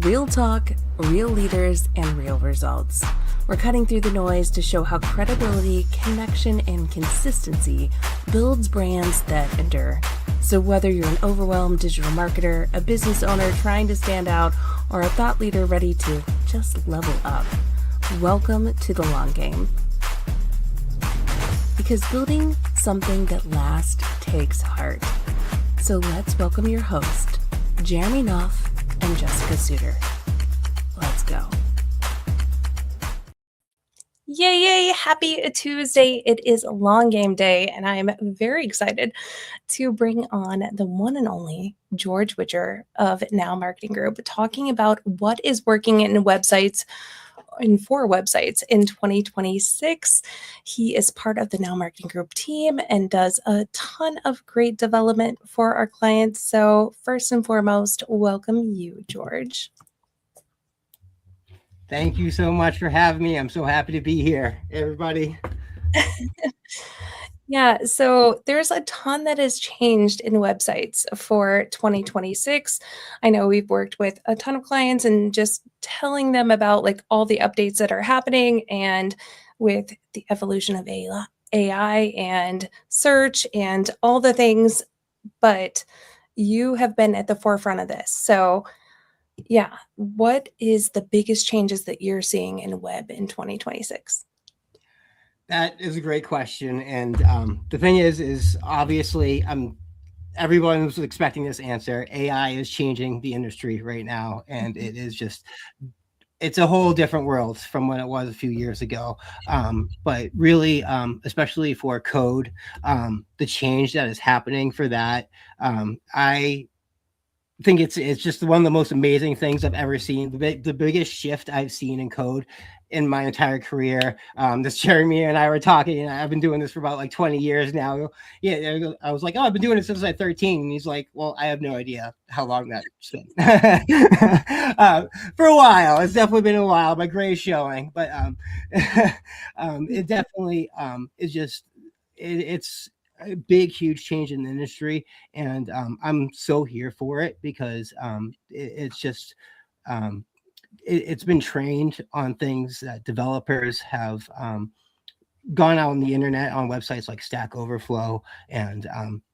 Real talk, real leaders, and real results. We're cutting through the noise to show how credibility, connection, and consistency builds brands that endure. So whether you're an overwhelmed digital marketer, a business owner trying to stand out, or a thought leader ready to just level up, welcome to the long game. Because building something that lasts takes heart. So let's welcome your host, Jeremy Knopf and Jessica Suter. Let's go. Yay, happy Tuesday. It is long game day, and I'm very excited to bring on the one and only George Witcher of Now Marketing Group, talking about what is working in websites and for websites in 2026. He is part of the Now Marketing Group team and does a ton of great development for our clients. So first and foremost, welcome you, George. Thank you so much for having me. I'm so happy to be here, everybody. Yeah, so there's a ton that has changed in websites for 2026. I know we've worked with a ton of clients and just telling them about like all the updates that are happening, and with the evolution of AI and search and all the things, but you have been at the forefront of this. So yeah, what is the biggest changes that you're seeing in web in 2026? That is a great question. And the thing is obviously everyone was expecting this answer. AI is changing the industry right now, and it is just it's a whole different world from when it was a few years ago. But really, especially for code, the change that is happening for that, I think it's just one of the most amazing things I've ever seen. The biggest shift I've seen in code in my entire career. This Jeremy and I were talking, and I've been doing this for about like 20 years now. Yeah, I was like, oh, I've been doing it since I was 13. And he's like, well, I have no idea how long that's been. For a while. It's definitely been a while. My gray's showing, but it definitely is just, it's a big, huge change in the industry, and I'm so here for it because it's just it's been trained on things that developers have gone out on the internet on websites like Stack Overflow, and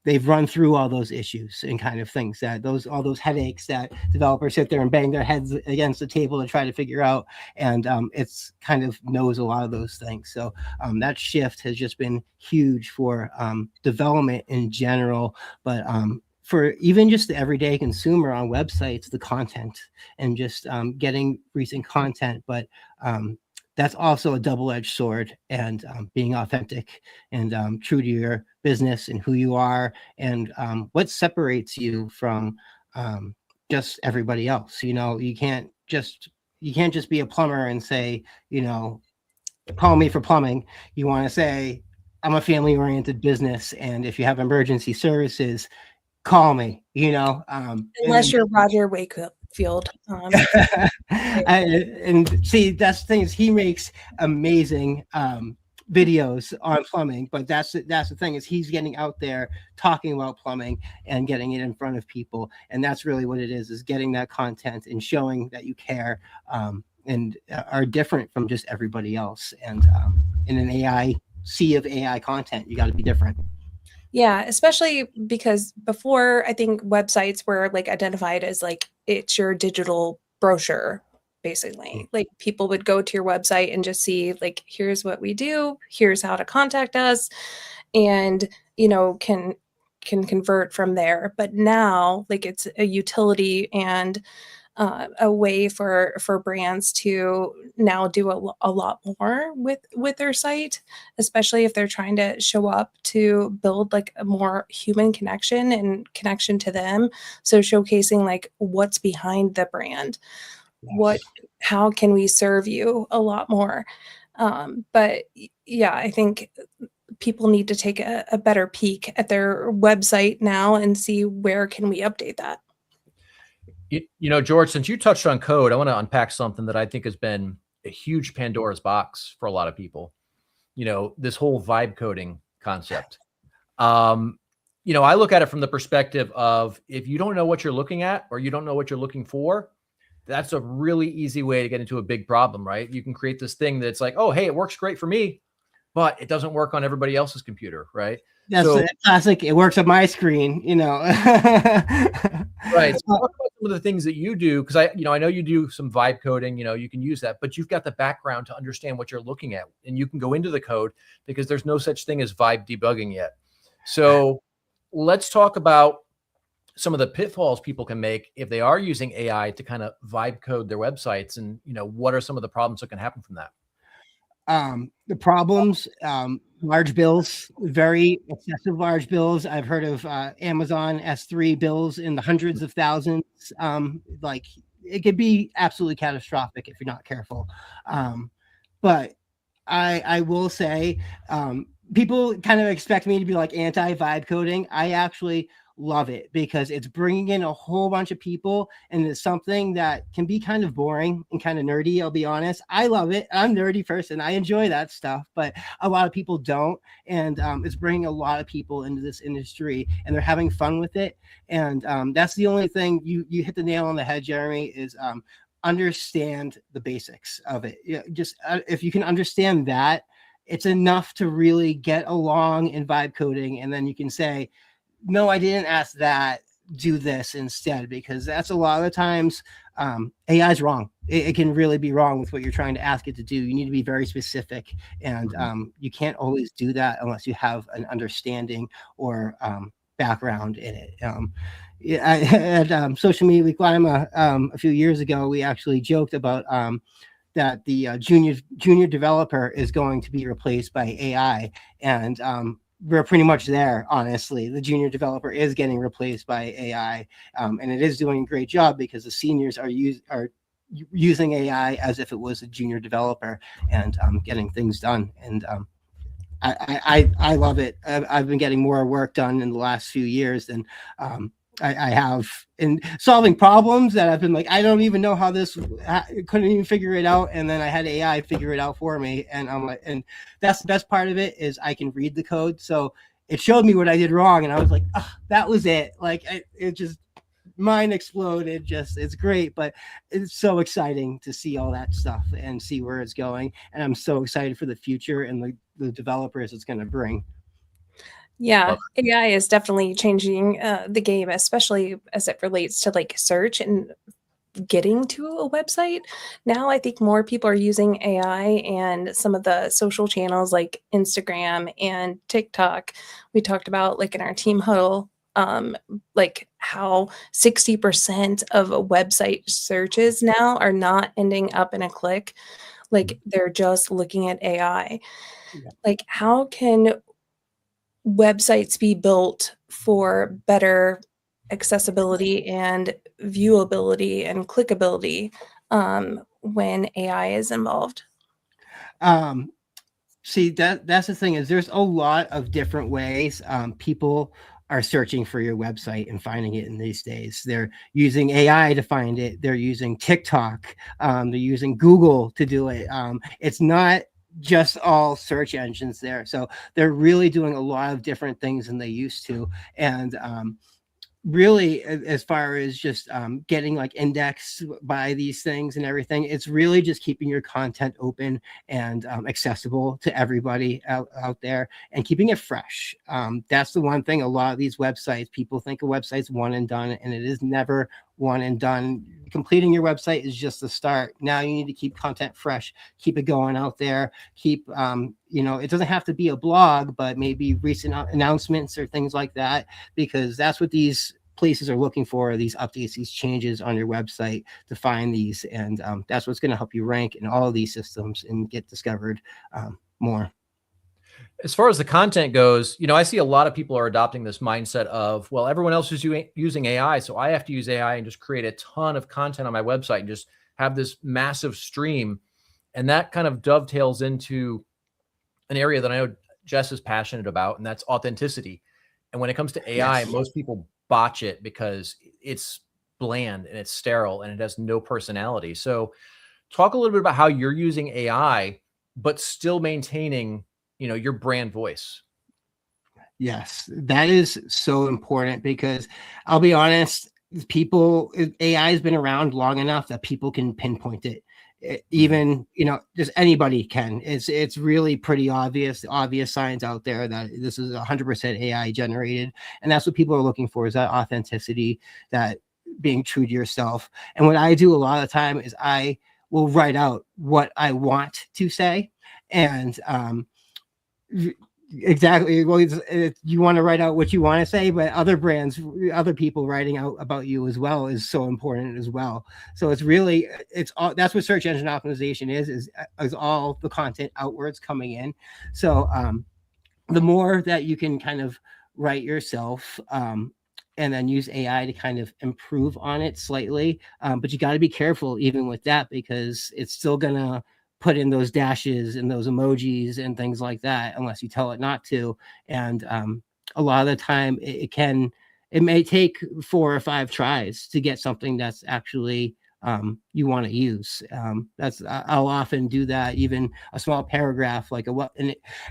they've run through all those issues and kind of things that all those headaches that developers sit there and bang their heads against the table to try to figure out, and it's kind of knows a lot of those things. So that shift has just been huge for development in general, but for even just the everyday consumer on websites, the content and just getting recent content, but that's also a double-edged sword, and being authentic and true to your business and who you are, and what separates you from just everybody else. You can't just be a plumber and say, call me for plumbing. You want to say, I'm a family-oriented business, and if you have emergency services, call me. Unless you're Roger Wakefield. And see, that's the thing is he makes amazing videos on plumbing, but that's the thing is he's getting out there talking about plumbing and getting it in front of people, and that's really what it is getting that content and showing that you care, and are different from just everybody else. And in an AI sea of AI content, you got to be different. Yeah, especially because before, I think websites were like identified as like it's your digital brochure, basically. Like people would go to your website and just see like, here's what we do, here's how to contact us, and can convert from there. But now, like, it's a utility and a way for brands to now do a lot more with their site, especially if they're trying to show up to build like a more human connection and connection to them. So showcasing like what's behind the brand, how can we serve you a lot more. But yeah, I think people need to take a better peek at their website now and see where can we update that. George, since you touched on code, I want to unpack something that I think has been a huge Pandora's box for a lot of people. This whole vibe coding concept. I look at it from the perspective of if you don't know what you're looking at or you don't know what you're looking for, that's a really easy way to get into a big problem, right? You can create this thing that's like, oh, hey, it works great for me, but it doesn't work on everybody else's computer, right? That's So, classic. It works on my screen, you know. right. So talk about some of the things that you do, because I know you do some vibe coding, you can use that, but you've got the background to understand what you're looking at, and you can go into the code because there's no such thing as vibe debugging yet. So let's talk about some of the pitfalls people can make if they are using AI to kind of vibe code their websites, and what are some of the problems that can happen from that? The problems, large bills, very excessive large bills. I've heard of Amazon S3 bills in the hundreds of thousands. Like it could be absolutely catastrophic if you're not careful. But I will say, people kind of expect me to be like anti vibe coding. I actually love it because it's bringing in a whole bunch of people, and it's something that can be kind of boring and kind of nerdy. I'll be honest. I love it. I'm a nerdy person. I enjoy that stuff, but a lot of people don't. And it's bringing a lot of people into this industry, and they're having fun with it. And that's the only thing you hit the nail on the head, Jeremy, is understand the basics of it. Just if you can understand that, it's enough to really get along in vibe coding. And then you can say, no, I didn't ask that, do this instead, because that's a lot of the times AI is wrong. It can really be wrong with what you're trying to ask it to do. You need to be very specific, and you can't always do that unless you have an understanding or background in it. At Social Media Week Lima a few years ago, we actually joked about that the junior developer is going to be replaced by AI, and we're pretty much there. Honestly, the junior developer is getting replaced by AI, and it is doing a great job because the seniors are using AI as if it was a junior developer, and getting things done. And I love it. I've been getting more work done in the last few years than I have in solving problems that I've been like, I don't even know how this, couldn't even figure it out. And then I had AI figure it out for me. And I'm like, and that's the best part of it, is I can read the code. So it showed me what I did wrong. And I was like, oh, that was it. Like it just, mine exploded. Just, it's great, but it's so exciting to see all that stuff and see where it's going. And I'm so excited for the future and the developers it's going to bring. Yeah, AI is definitely changing the game, especially as it relates to like search and getting to a website. Now I think more people are using AI and some of the social channels like Instagram and TikTok. We talked about like in our team huddle, like how 60% of website searches now are not ending up in a click. Like they're just looking at AI. Yeah. Like how can websites be built for better accessibility and viewability and clickability when AI is involved? See, that's the thing, is there's a lot of different ways people are searching for your website and finding it in these days. They're using AI to find it. They're using TikTok. They're using Google to do it. It's not just all search engines there. So they're really doing a lot of different things than they used to. And really, as far as just getting like indexed by these things and everything, it's really just keeping your content open and accessible to everybody out there, and keeping it fresh. That's the one thing. A lot of these websites, people think a website's one and done, and it is never one and done. Completing your website is just the start. Now you need to keep content fresh, keep it going out there, keep it doesn't have to be a blog, but maybe recent announcements or things like that, because that's what these places are looking for, these updates, these changes on your website, to find these. And that's what's going to help you rank in all of these systems and get discovered more. As far as the content goes, I see a lot of people are adopting this mindset of, well, everyone else is using AI, so I have to use AI and just create a ton of content on my website and just have this massive stream. And that kind of dovetails into an area that I know Jess is passionate about, and that's authenticity. And when it comes to AI, Yes. most people botch it because it's bland and it's sterile and it has no personality. So talk a little bit about how you're using AI, but still maintaining your brand voice. Yes, that is so important, because I'll be honest, people, AI has been around long enough that people can pinpoint it. Even, just anybody can. It's really pretty obvious signs out there that this is 100% AI generated, and that's what people are looking for, is that authenticity, that being true to yourself. And what I do a lot of the time is I will write out what I want to say, and exactly. Well, you want to write out what you want to say, but other people writing out about you as well is so important as well. So it's all, that's what search engine optimization is all the content outwards coming in. So the more that you can kind of write yourself, and then use AI to kind of improve on it slightly. But you got to be careful even with that, because it's still gonna put in those dashes and those emojis and things like that unless you tell it not to. And a lot of the time it may take 4 or 5 tries to get something that's actually you want to use. I'll often do that, even a small paragraph,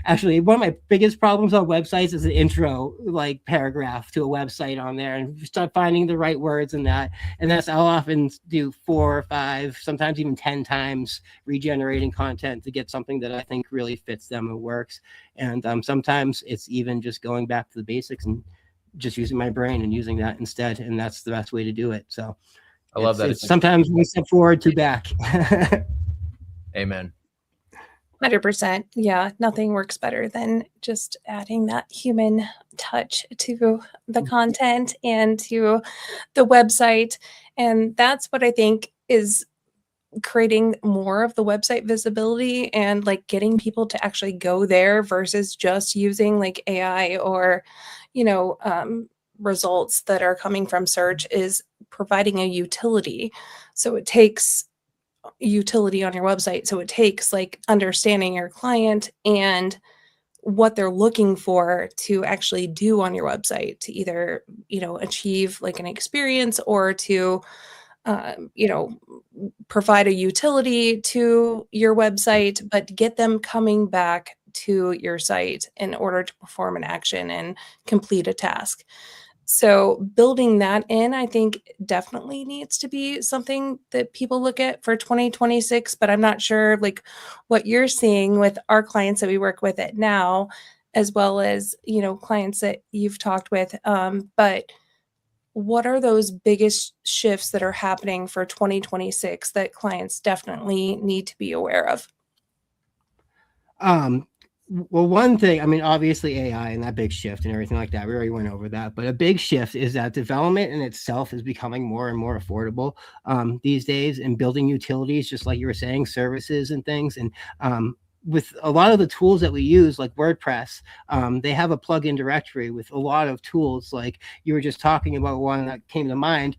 actually one of my biggest problems on websites is an intro like paragraph to a website on there, and start finding the right words in that. And I'll often do 4 or 5, sometimes even 10 times regenerating content to get something that I think really fits them and works. And sometimes it's even just going back to the basics and just using my brain and using that instead. And that's the best way to do it. So I love that. It's sometimes one step forward, 2 back. Amen. 100%. Yeah, nothing works better than just adding that human touch to the content and to the website. And that's what I think is creating more of the website visibility, and like getting people to actually go there versus just using like AI or, results that are coming from search, is providing a utility. So it takes utility on your website. So it takes like understanding your client and what they're looking for to actually do on your website to either, achieve like an experience, or to, provide a utility to your website, but get them coming back to your site in order to perform an action and complete a task. So building that in, I think definitely needs to be something that people look at for 2026, but I'm not sure like what you're seeing with our clients that we work with at now, as well as, clients that you've talked with. But what are those biggest shifts that are happening for 2026 that clients definitely need to be aware of? Well, one thing, I mean, obviously AI and that big shift and everything like that, we already went over that, but a big shift is that development in itself is becoming more and more affordable these days, and building utilities, just like you were saying, services and things. And with a lot of the tools that we use, like WordPress, they have a plugin directory with a lot of tools. Like you were just talking about, one that came to mind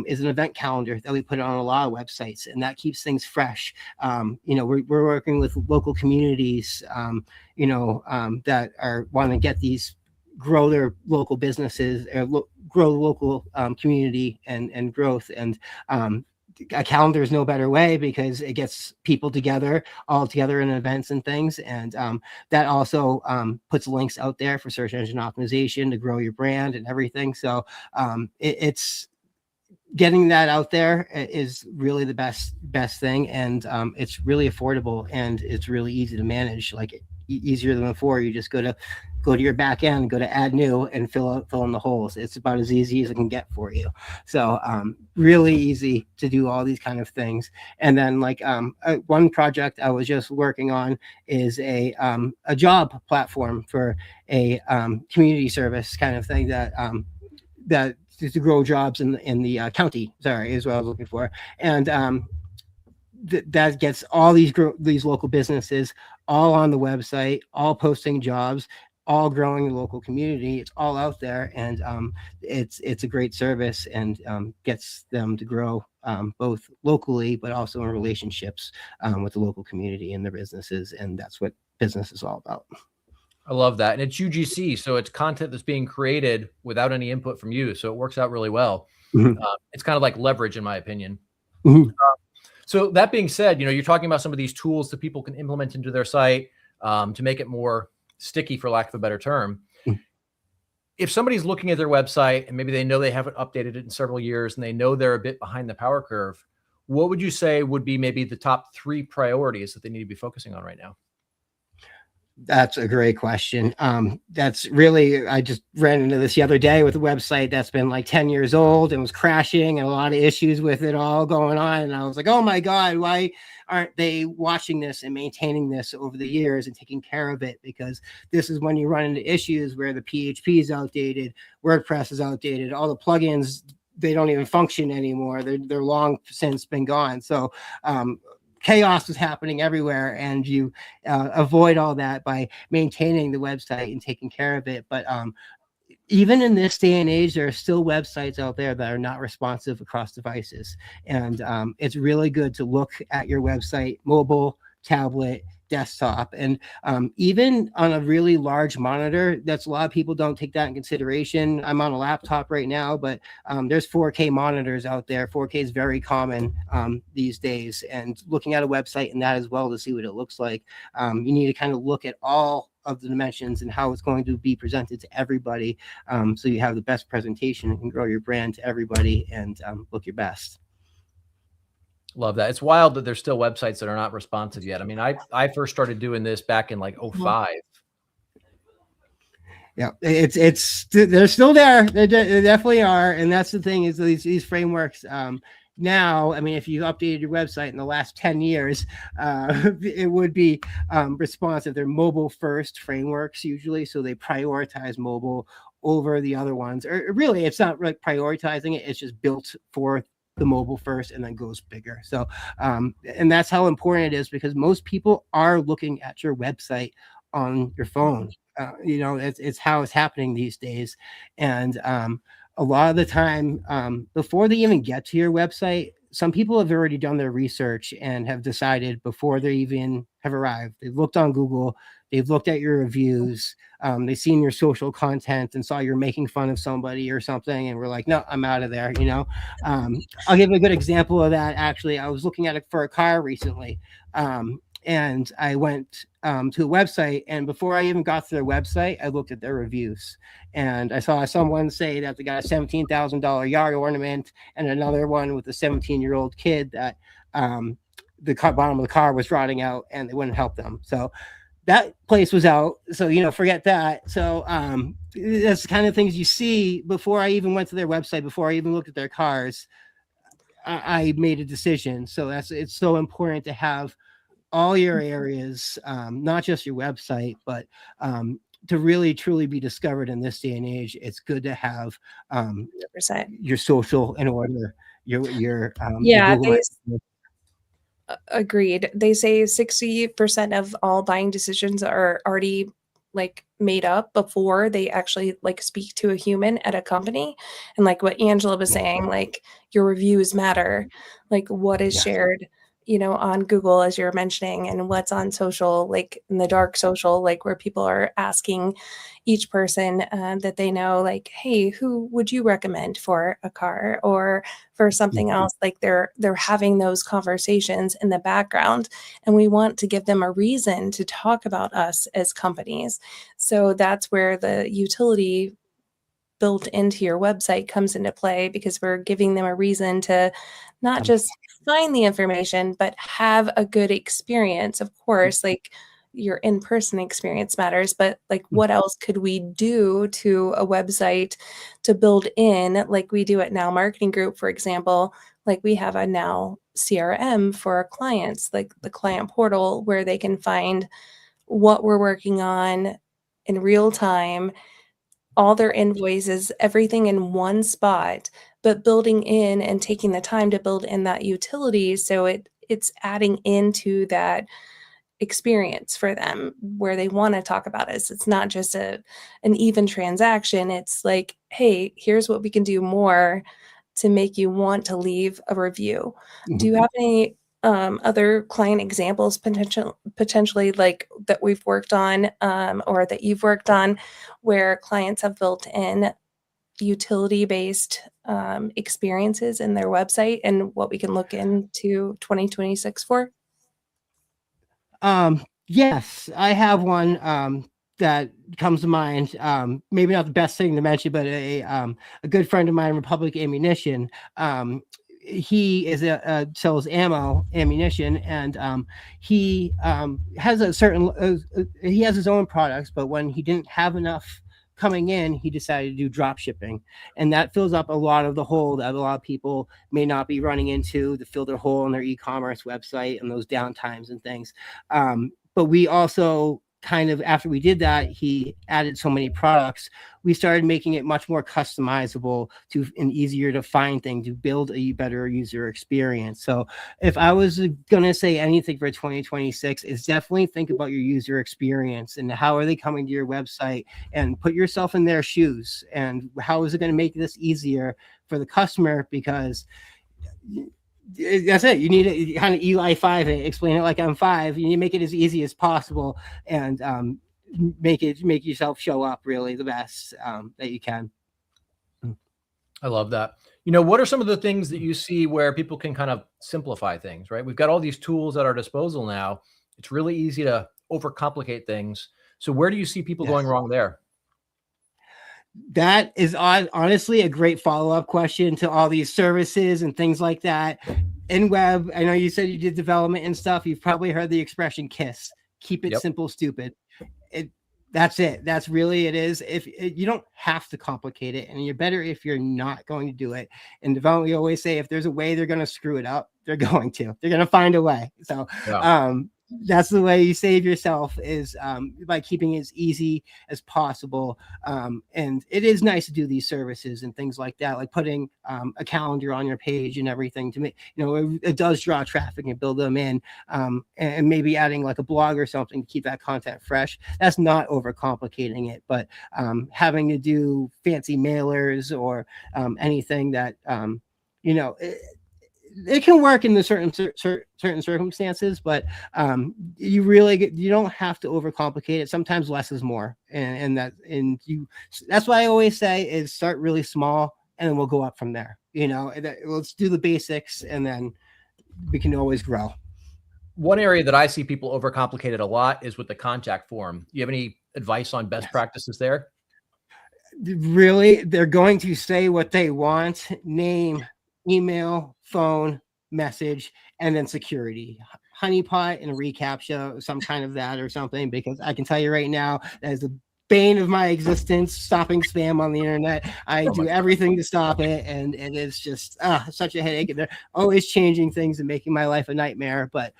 is an event calendar that we put on a lot of websites, and that keeps things fresh. We're working with local communities, that are want to get these, grow their local businesses, or grow local community and growth. And a calendar is no better way, because it gets people all together in events and things. And that also puts links out there for search engine optimization to grow your brand and everything. So it's getting that out there is really the best thing. And it's really affordable, and it's really easy to manage, like easier than before. You just go to your back end, go to add new, and fill in the holes. It's about as easy as it can get for you. So really easy to do all these kind of things. And then one project I was just working on is a job platform for a community service kind of thing that to grow jobs in the county. Sorry, is what I was looking for. And that gets all these local businesses all on the website, all posting jobs, all growing the local community. It's all out there, and it's a great service, and gets them to grow both locally, but also in relationships with the local community and their businesses. And that's what business is all about. I love that. And it's UGC, so it's content that's being created without any input from you. So it works out really well. Mm-hmm. It's kind of like leverage, in my opinion. Mm-hmm. So that being said, you're talking about some of these tools that people can implement into their site to make it more sticky, for lack of a better term. Mm-hmm. if somebody's looking at their website and maybe they know they haven't updated it in several years and they know they're a bit behind the power curve, what would you say would be maybe the top 3 priorities that they need to be focusing on right now? That's a great question. That's really, I just ran into this the other day with a website that's been like 10 years old and was crashing and a lot of issues with it all going on. And I was like, oh my God, why aren't they watching this and maintaining this over the years and taking care of it? Because this is when you run into issues where the PHP is outdated, WordPress is outdated, all the plugins, they don't even function anymore. They're long since been gone. So, chaos is happening everywhere, and you avoid all that by maintaining the website and taking care of it. But even in this day and age, there are still websites out there that are not responsive across devices. And it's really good to look at your website, mobile, tablet, desktop, and even on a really large monitor. That's a lot of people don't take that in consideration. I'm on a laptop right now, but there's 4K monitors out there. 4K is very common these days, and looking at a website and that as well to see what it looks like. You need to kind of look at all of the dimensions and how it's going to be presented to everybody, so you have the best presentation and can grow your brand to everybody and look your best. Love that. It's wild that there's still websites that are not responsive yet. I mean, I first started doing this back in like 05. Yeah, it's they're still there. They definitely are, and that's the thing is these frameworks. Now, I mean, if you updated your website in the last 10 years, it would be responsive. They're mobile first frameworks usually, so they prioritize mobile over the other ones. Or really, it's not like prioritizing it; it's just built for the mobile first and then goes bigger. So, and that's how important it is, because most people are looking at your website on your phone. You know, it's how it's happening these days. And a lot of the time, before they even get to your website, some people have already done their research and have decided before they even have arrived. They've looked on Google, they've looked at your reviews, they've seen your social content and saw you're making fun of somebody or something, and we're like, no, I'm out of there. You know, I'll give a good example of that. Actually, I was looking at it for a car recently, and I went to a website, and before I even got to their website, I looked at their reviews, and I saw someone say that they got a $17,000 yard ornament, and another one with a 17-year-old kid that the bottom of the car was rotting out, and they wouldn't help them. So that place was out. So, you know, forget that. So that's the kind of things you see. Before I even went to their website, before I even looked at their cars, I made a decision. So it's so important to have all your areas, not just your website, but to really truly be discovered in this day and age. It's good to have 100%. your social in order. Your Yeah, Google. agreed. They say 60% of all buying decisions are already like made up before they actually like speak to a human at a company. And like what Angela was saying, like your reviews matter, like what is Yes. shared, you know, on Google, as you're mentioning, and what's on social, like in the dark social, like where people are asking each person that they know, like, hey, who would you recommend for a car or for something else? Like they're having those conversations in the background, and we want to give them a reason to talk about us as companies. So that's where the utility built into your website comes into play, because we're giving them a reason to not just find the information, but have a good experience. Of course, like your in-person experience matters, but like what else could we do to a website to build in, like we do at Now Marketing Group, for example, like we have a Now CRM for our clients, like the client portal where they can find what we're working on in real time, all their invoices, everything in one spot, but building in and taking the time to build in that utility, so it's adding into that experience for them where they want to talk about us. It's not just an even transaction. It's like, hey, here's what we can do more to make you want to leave a review. Do you have any other client examples potentially like that we've worked on or that you've worked on where clients have built in utility-based experiences in their website, and what we can look into 2026 for? Yes, I have one. that comes to mind, maybe not the best thing to mention, but a good friend of mine, Republic Ammunition, he is sells ammunition, and he has a certain he has his own products, but when he didn't have enough coming in, he decided to do drop shipping, and that fills up a lot of the hole that a lot of people may not be running into to fill their hole in their e-commerce website and those downtimes and things. But we also kind of, after we did that, he added so many products, we started making it much more customizable to and easier to find things to build a better user experience. So if I was going to say anything for 2026, it's definitely think about your user experience and how are they coming to your website, and put yourself in their shoes, and how is it going to make this easier for the customer, because that's it. You need to kind of Eli 5 and explain it like I'm 5. You need to make it as easy as possible, and make yourself show up really the best that you can. I love that. What are some of the things that you see where people can kind of simplify things, right? We've got all these tools at our disposal now. It's really easy to overcomplicate things. So where do you see people going wrong there? That is honestly a great follow-up question to all these services and things like that. In web, I know you said you did development and stuff. You've probably heard the expression KISS. Keep it simple, stupid. That's it. That's really it is. If you don't have to complicate it, and you're better if you're not going to do it. In development, we always say if there's a way they're going to screw it up, they're going to find a way. So that's the way you save yourself, is by keeping it as easy as possible. And it is nice to do these services and things like that, like putting a calendar on your page and everything to make, it does draw traffic and build them in, and maybe adding like a blog or something to keep that content fresh. That's not overcomplicating it, but having to do fancy mailers or anything that, it can work in the certain circumstances, but you don't have to overcomplicate it. Sometimes less is more, that's why I always say is start really small, and then we'll go up from there. Let's do the basics, and then we can always grow. One area that I see people overcomplicate it a lot is with the contact form. Do you have any advice on best practices there? Really, they're going to say what they want: name, email, phone, message, and then security, honeypot, and a reCAPTCHA, some kind of that or something, because I can tell you right now, that is the bane of my existence, stopping spam on the internet. I do everything to stop it, and it is just such a headache. And they're always changing things and making my life a nightmare. But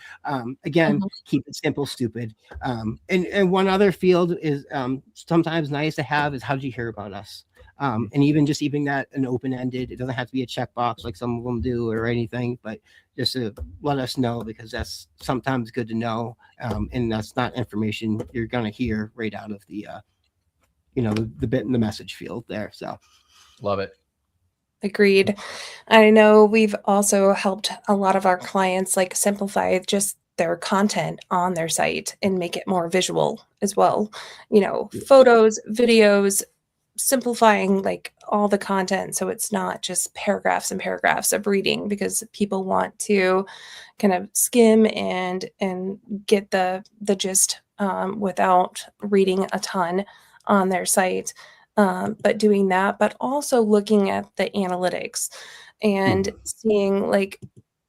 again, keep it simple, stupid. And one other field is sometimes nice to have is, how did you hear about us? And even just keeping that an open-ended, it doesn't have to be a checkbox like some of them do or anything, but just to let us know, because that's sometimes good to know. And that's not information you're going to hear right out of the, the bit in the message field there. So love it. Agreed. I know we've also helped a lot of our clients like simplify just their content on their site and make it more visual as well. Photos, videos, simplifying like all the content, so it's not just paragraphs and paragraphs of reading, because people want to kind of skim and get the gist without reading a ton on their site. But doing that, but also looking at the analytics and seeing like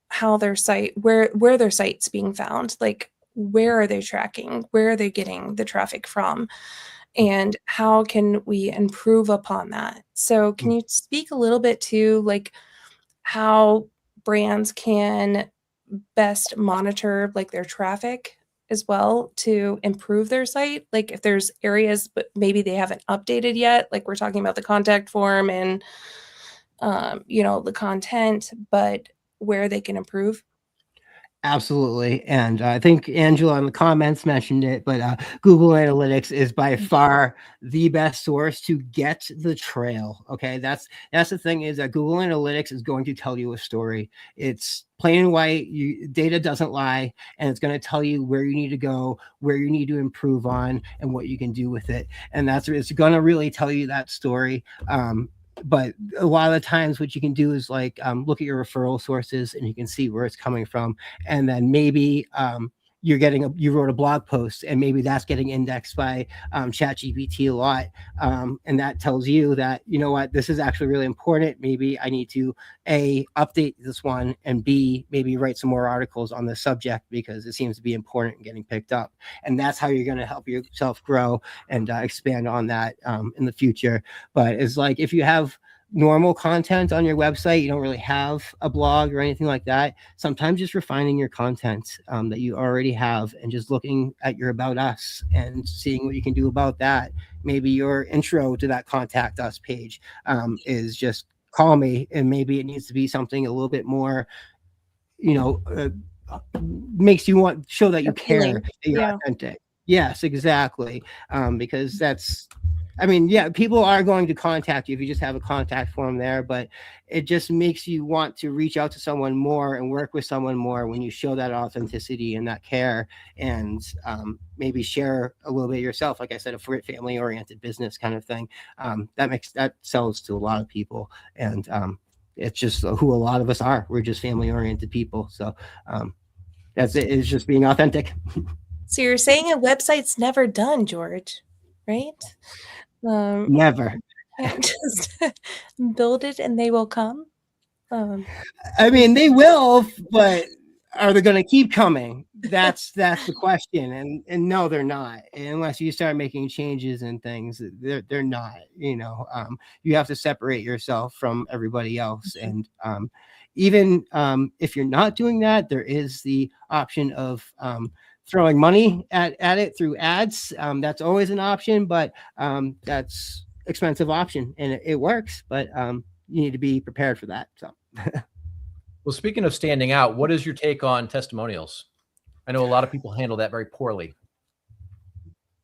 how their site, where their site's being found, like where are they tracking, where are they getting the traffic from, and how can we improve upon that? So can you speak a little bit to like how brands can best monitor like their traffic as well to improve their site? Like if there's areas, but maybe they haven't updated yet, like we're talking about the contact form and, the content, but where they can improve? Absolutely. And I think Angela in the comments mentioned it, but Google Analytics is by far the best source to get the trail. Okay. That's the thing, is that Google Analytics is going to tell you a story. It's plain and white. Data doesn't lie, and it's going to tell you where you need to go, where you need to improve on, and what you can do with it. And it's going to really tell you that story. But a lot of the times what you can do is like look at your referral sources, and you can see where it's coming from, and then maybe you wrote a blog post, and maybe that's getting indexed by ChatGPT a lot, and that tells you that, you know what, this is actually really important. Maybe I need to A, update this one, and B, maybe write some more articles on the subject because it seems to be important and getting picked up. And that's how you're going to help yourself grow and expand on that in the future. But it's like, if you have normal content on your website, you don't really have a blog or anything like that, sometimes just refining your content that you already have and just looking at your About Us and seeing what you can do about that. Maybe your intro to that contact us page is just call me, and maybe it needs to be something a little bit more, makes you want show that you care, that you're authentic. Yes, exactly. Because people are going to contact you if you just have a contact form there, but it just makes you want to reach out to someone more and work with someone more when you show that authenticity and that care, and maybe share a little bit yourself. Like I said, a family-oriented business kind of thing. That sells to a lot of people, and it's just who a lot of us are. We're just family-oriented people. So that's it. It's just being authentic. So you're saying a website's never done, George, right? Never. Just build it and they will come. They will, but are they going to keep coming? That's the question. And no, they're not. Unless you start making changes and things, they're not. You have to separate yourself from everybody else. And even if you're not doing that, there is the option of throwing money at it through ads. That's always an option, but that's expensive option, and it works, but you need to be prepared for that. So well, speaking of standing out, what is your take on testimonials? I know a lot of people handle that very poorly.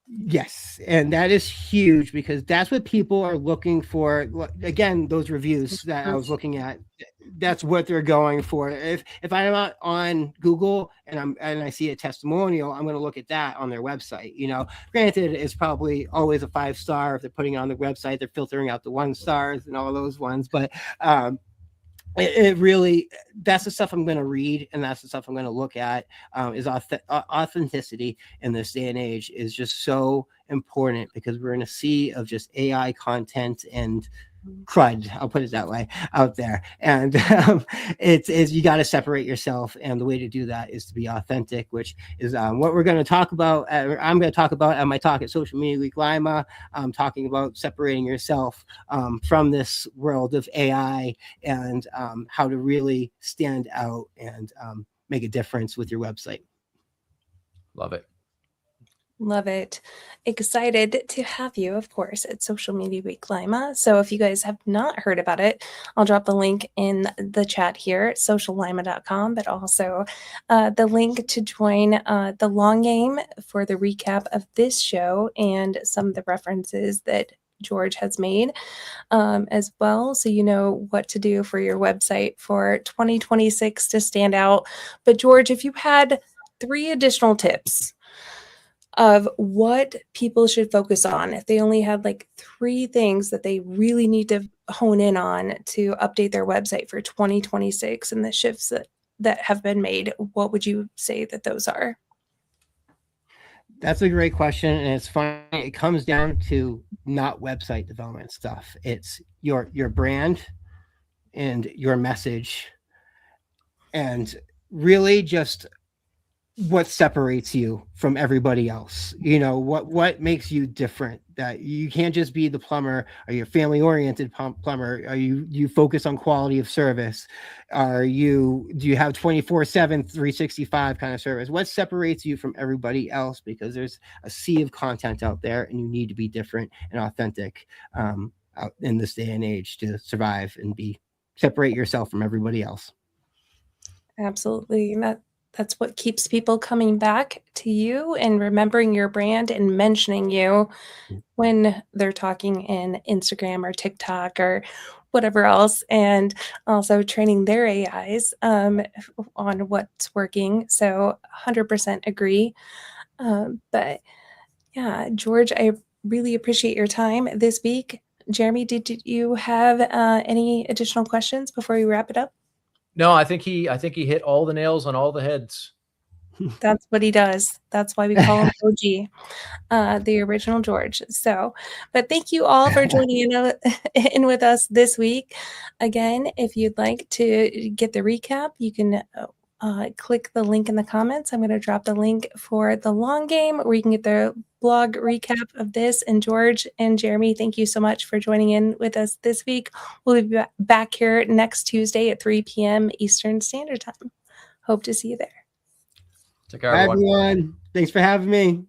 Yes, and that is huge, because that's what people are looking for. Again, those reviews that I was looking at, that's what they're going for. If I'm not on Google and I see a testimonial, I'm going to look at that on their website. Granted, it's probably always a 5-star. If they're putting it on the website, they're filtering out the 1-stars and all those ones. But it really, that's the stuff I'm going to read, and that's the stuff I'm going to look at. Is authenticity in this day and age is just so important, because we're in a sea of just AI content and crud, I'll put it that way, out there. And it's you got to separate yourself, and the way to do that is to be authentic, which is what we're going to talk about. I'm going to talk about at my talk at Social Media Week Lima. I'm talking about separating yourself from this world of AI, and how to really stand out and make a difference with your website. Love it. Love it. Excited to have you, of course, at Social Media Week Lima. So if you guys have not heard about it, I'll drop the link in the chat here at sociallima.com, but also the link to join the long game for the recap of this show and some of the references that George has made as well. So you know what to do for your website for 2026 to stand out. But George, if you had 3 additional tips of what people should focus on, if they only had like 3 things that they really need to hone in on to update their website for 2026 and the shifts that have been made, what would you say that those are? That's a great question, and it's funny. It comes down to not website development stuff. It's your brand and your message, and really just what separates you from everybody else. What makes you different, that you can't just be the plumber, or your family oriented plumber. Are you focus on quality of service? Do you have 24/7 365 kind of service? What separates you from everybody else? Because there's a sea of content out there, and you need to be different and authentic out in this day and age to survive and separate yourself from everybody else. Absolutely. That's what keeps people coming back to you and remembering your brand and mentioning you when they're talking in Instagram or TikTok or whatever else, and also training their AIs on what's working. So 100% agree. But yeah, George, I really appreciate your time this week. Jeremy, did you have any additional questions before we wrap it up? No, I think he hit all the nails on all the heads. That's what he does. That's why we call him OG, the original George. So, but thank you all for joining in with us this week. Again, if you'd like to get the recap, you can click the link in the comments. I'm going to drop the link for the long game where you can get the blog recap of this. And George and Jeremy, thank you so much for joining in with us this week. We'll be back here next Tuesday at 3 p.m. Eastern Standard Time. Hope to see you there. Take care, Bye, everyone. everyone. Thanks for having me.